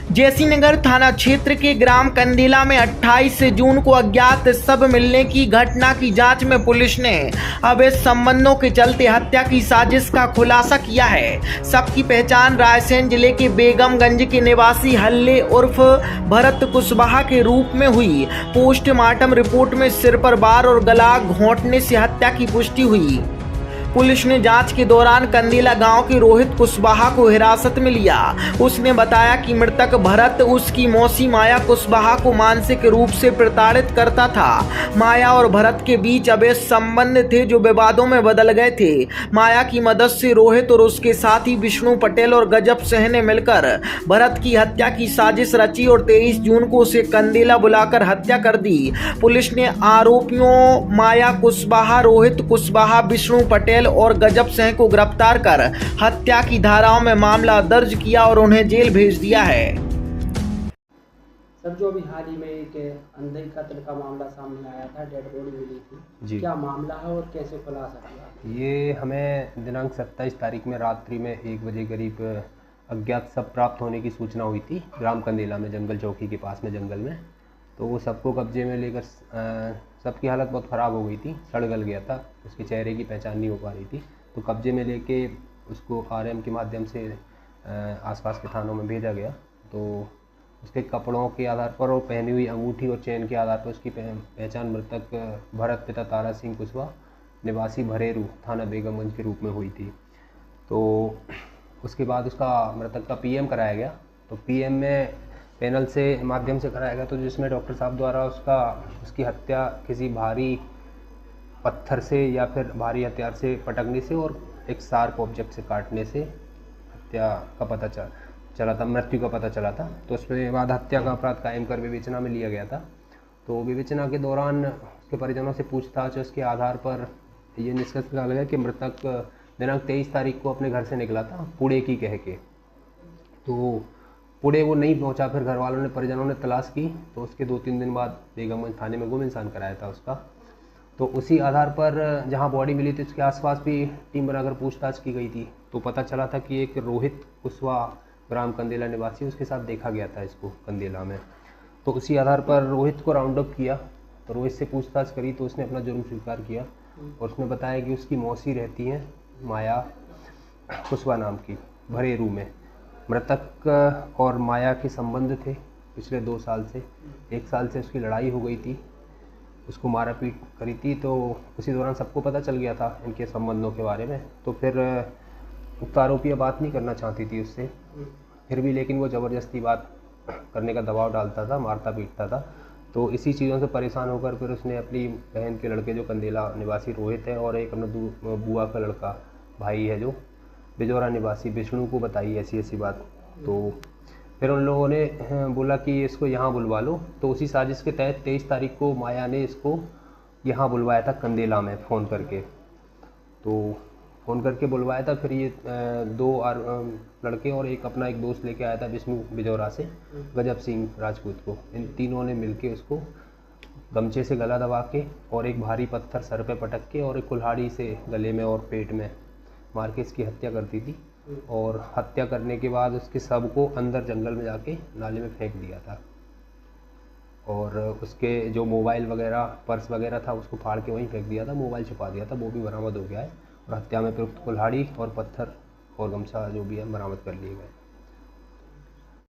जयसिंहनगर थाना क्षेत्र के ग्राम कंदेला में 28 जून को अज्ञात शव मिलने की घटना की जांच में पुलिस ने अवैध संबंधों के चलते हत्या की साजिश का खुलासा किया है। शव की पहचान रायसेन जिले के बेगमगंज के निवासी हल्ले उर्फ भरत कुशवाहा के रूप में हुई। पोस्टमार्टम रिपोर्ट में सिर पर वार और गला घोंटने से हत्या की पुष्टि हुई। पुलिस ने जांच के दौरान कंदेला गांव के रोहित कुशवाहा को हिरासत में लिया। उसने बताया कि मृतक भरत उसकी मौसी माया कुशवाहा को मानसिक रूप से प्रताड़ित करता था। माया और भरत के बीच अवैध संबंध थे जो विवादों में बदल गए थे। माया की मदद से रोहित और उसके साथी विष्णु पटेल और गजब सिंह ने मिलकर भरत की हत्या की साजिश रची और 23 जून को उसे कंदेला बुलाकर हत्या कर दी। पुलिस ने आरोपियों माया कुशवाहा, रोहित कुशवाहा, विष्णु पटेल और गजब सिंह को गिरफ्तार कर हत्या की धाराओं में मामला दर्ज किया और उन्हें जेल भेज दिया है। सर, जो अभी हाल ही में एक अंधे कत्ल का मामला सामने आया था, डेड बॉडी मिली थी जी, क्या मामला है और कैसे खुलासा हुआ? ये हमें दिनांक 27 तारीख में रात्रि में 1 बजे करीब अज्ञात शव प्राप्त होने की सूचना हुई थी ग्राम कंदेला में, जंगल चौकी के पास में जंगल में। तो वो सबको कब्जे में लेकर सबकी हालत बहुत ख़राब हो गई थी, सड़ गल गया था, उसके चेहरे की पहचान नहीं हो पा रही थी। तो कब्जे में लेके उसको आरएम के माध्यम से आसपास के थानों में भेजा गया। तो उसके कपड़ों के आधार पर और पहनी हुई अंगूठी और चेन के आधार पर उसकी पहचान मृतक भरत पिता तारा सिंह कुशवाहा निवासी भरेरू थाना बेगमगंज के रूप में हुई थी। तो उसके बाद उसका मृतक का पीएम कराया गया। तो पीएम में पैनल से माध्यम से कराया गया, तो जिसमें डॉक्टर साहब द्वारा उसकी हत्या किसी भारी पत्थर से या फिर भारी हथियार से पटकने से और एक शार्प ऑब्जेक्ट से काटने से हत्या का पता चला था, मृत्यु का पता चला था। तो उसके बाद हत्या का अपराध कायम कर विवेचना में लिया गया था। तो विवेचना के दौरान उसके परिजनों से पूछताछ, उसके आधार पर ये निष्कर्ष निकाला गया कि मृतक दिनांक 23 तारीख को अपने घर से निकला था पुणे की कह के। तो पुणे वो नहीं पहुंचा, फिर घर वालों ने परिजनों ने तलाश की, तो उसके 2-3 दिन बाद बेगमगंज थाने में गुम इंसान कराया था उसका। तो उसी आधार पर जहां बॉडी मिली थी उसके आसपास भी टीम बनाकर पूछताछ की गई थी। तो पता चला था कि एक रोहित कुशवाहा ग्राम कंदेला निवासी, उसके साथ देखा गया था इसको कंदेला में। तो उसी आधार पर रोहित को राउंड अप किया। तो रोहित से पूछताछ करी तो उसने अपना जुर्म स्वीकार किया और उसने बताया कि उसकी मौसी रहती हैं माया कुशवाहा नाम की, भरेरू में। मृतक और माया के संबंध थे पिछले 2 साल से। 1 साल से उसकी लड़ाई हो गई थी, उसको मारा पीट करी थी। तो उसी दौरान सबको पता चल गया था इनके संबंधों के बारे में। तो फिर उक्त आरोपी बात नहीं करना चाहती थी उससे, फिर भी लेकिन वो ज़बरदस्ती बात करने का दबाव डालता था, मारता पीटता था। तो इसी चीज़ों से परेशान होकर फिर उसने अपनी बहन के लड़के जो कंदेला निवासी रोहित है और एक अपना बुआ का लड़का भाई है जो बिजौरा निवासी विष्णु को बताई ऐसी बात। तो फिर उन लोगों ने बोला कि इसको यहाँ बुलवा लो। तो उसी साजिश के तहत 23 तारीख को माया ने इसको यहाँ बुलवाया था कंदेला में फ़ोन करके। तो फ़ोन करके बुलवाया था। फिर ये 2 लड़के और अपना एक दोस्त लेके आया था विष्णु बिजौरा से, गजब सिंह राजपूत को। इन तीनों ने मिलके उसको गमछे से गला दबा के और एक भारी पत्थर सर पे पटक के और एक कुल्हाड़ी से गले में और पेट में मार के इसकी हत्या कर दी थी। और हत्या करने के बाद उसके शव को अंदर जंगल में जाके नाले में फेंक दिया था। और उसके जो मोबाइल वगैरह, पर्स वगैरह था उसको फाड़ के वहीं फेंक दिया था, मोबाइल छुपा दिया था, वो भी बरामद हो गया है। और हत्या में प्रयुक्त कुल्हाड़ी और पत्थर और गमछा जो भी है बरामद कर लिए गए।